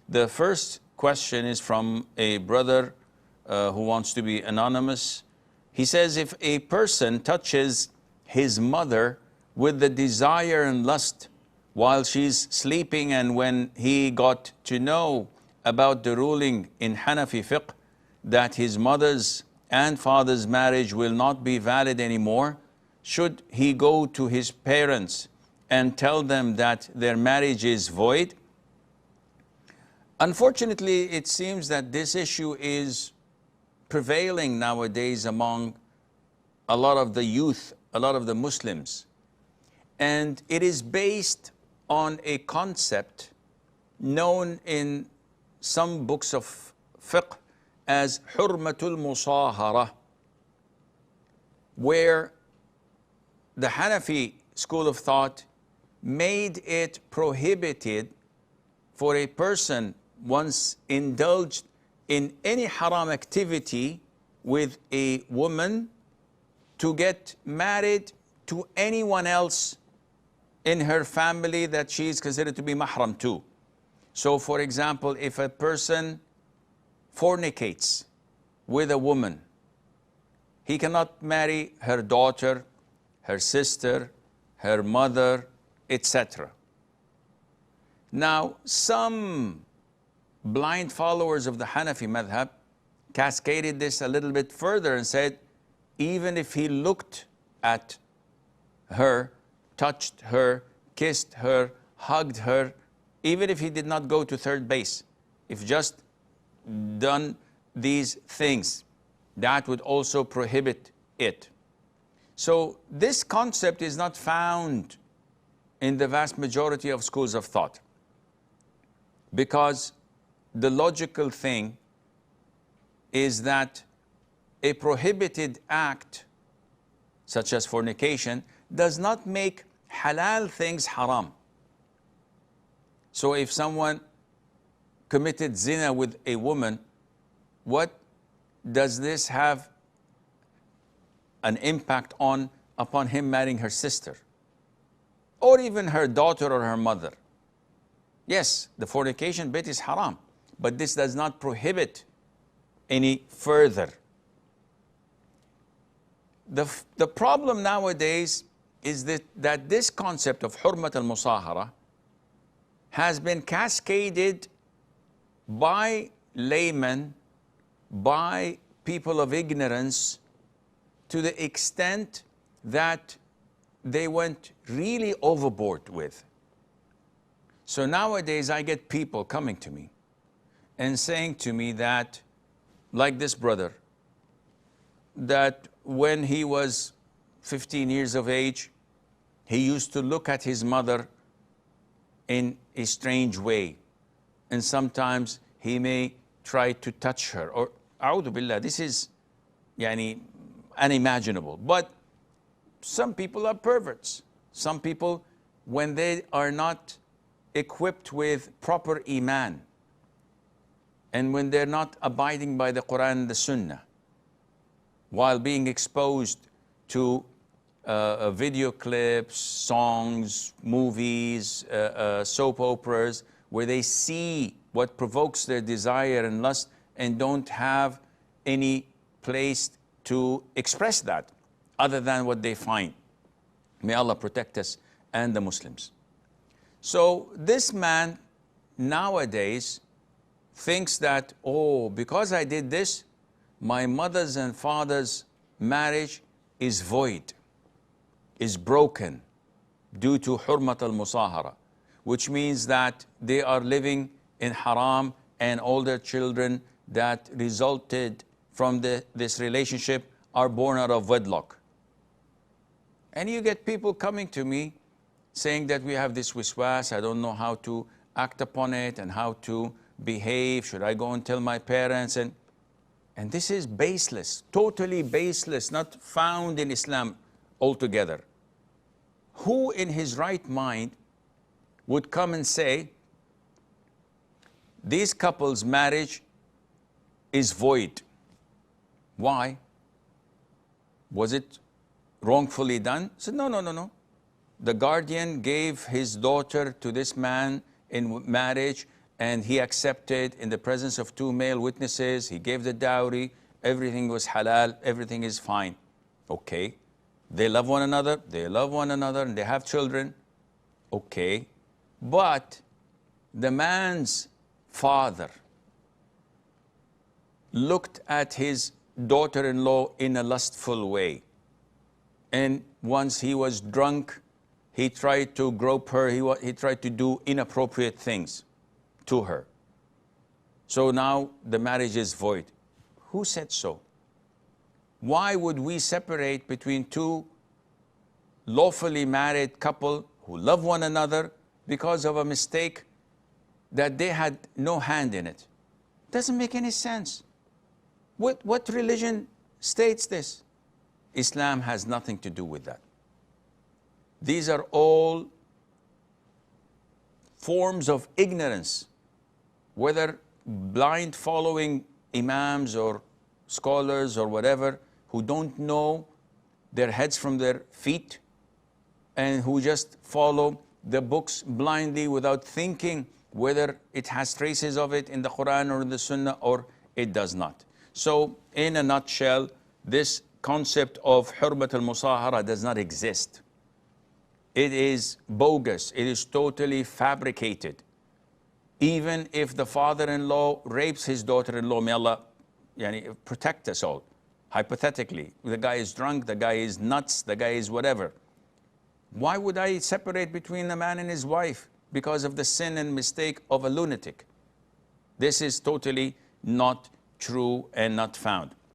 The first question is from a brother who wants to be anonymous. He says, if a person touches his mother with the desire and lust while she's sleeping, and when he got to know about the ruling in Hanafi fiqh that his mother's and father's marriage will not be valid anymore, should he go to his parents and tell them that their marriage is void? Unfortunately, it seems that this issue is prevailing nowadays among a lot of the youth, a lot of the Muslims. And it is based on a concept known in some books of fiqh as hurmatul musahara, where the Hanafi school of thought made it prohibited for a person once indulged in any haram activity with a woman to get married to anyone else in her family that she is considered to be mahram to. So for example, if a person fornicates with a woman, he cannot marry her daughter, her sister, her mother, etc. Now, some blind followers of the Hanafi madhab cascaded this a little bit further and said, even if he looked at her, touched her, kissed her, hugged her, even if he did not go to third base, if just done these things, that would also prohibit it. So this concept is not found in the vast majority of schools of thought, because the logical thing is that a prohibited act, such as fornication, does not make halal things haram. So if someone committed zina with a woman, what does this have an impact on upon him marrying her sister, or even her daughter or her mother? Yes, the fornication bit is haram, but this does not prohibit any further. The problem nowadays is that this concept of hurmat al-musahara has been cascaded by laymen, by people of ignorance, to the extent that they went really overboard with. So nowadays I get people coming to me and saying to me that, like this brother, that when he was 15 years of age, he used to look at his mother in a strange way, and sometimes he may try to touch her, or a'udhu billah, this is unimaginable. But some people are perverts. Some people, when they are not equipped with proper iman, and when they're not abiding by the Quran and the Sunnah, while being exposed to video clips, songs, movies, soap operas, where they see what provokes their desire and lust and don't have any place to express that other than what they find. May Allah protect us and the Muslims. So this man nowadays thinks that, oh, because I did this, my mother's and father's marriage is void, is broken due to hurmat al-musahara, which means that they are living in haram, and all their children that resulted from this relationship are born out of wedlock. And you get people coming to me saying that we have this wiswas, I don't know how to act upon it and how to behave, should I go and tell my parents? And this is baseless, totally baseless, not found in Islam altogether. Who in his right mind would come and say, these couples' marriage is void? Why? Was it wrongfully done? So no. The guardian gave his daughter to this man in marriage, and he accepted in the presence of two male witnesses, he gave the dowry, everything was halal, everything is fine. Okay. They love one another, and they have children. Okay. But the man's father looked at his daughter-in-law in a lustful way. And once he was drunk, he tried to grope her, he tried to do inappropriate things to her. So now the marriage is void. Who said so? Why would we separate between two lawfully married couple who love one another because of a mistake that they had no hand in it? Doesn't make any sense. What religion states this? Islam has nothing to do with that. These are all forms of ignorance, whether blind following imams or scholars or whatever, who don't know their heads from their feet and who just follow the books blindly without thinking whether it has traces of it in the Quran or in the Sunnah or it does not. So in a nutshell, this concept of hurmat al-musahara does not exist. It is bogus. It is totally fabricated. Even if the father-in-law rapes his daughter-in-law, may Allah protect us all. Hypothetically, the guy is drunk, the guy is nuts, the guy is whatever. Why would I separate between the man and his wife because of the sin and mistake of a lunatic? This is totally not true and not found.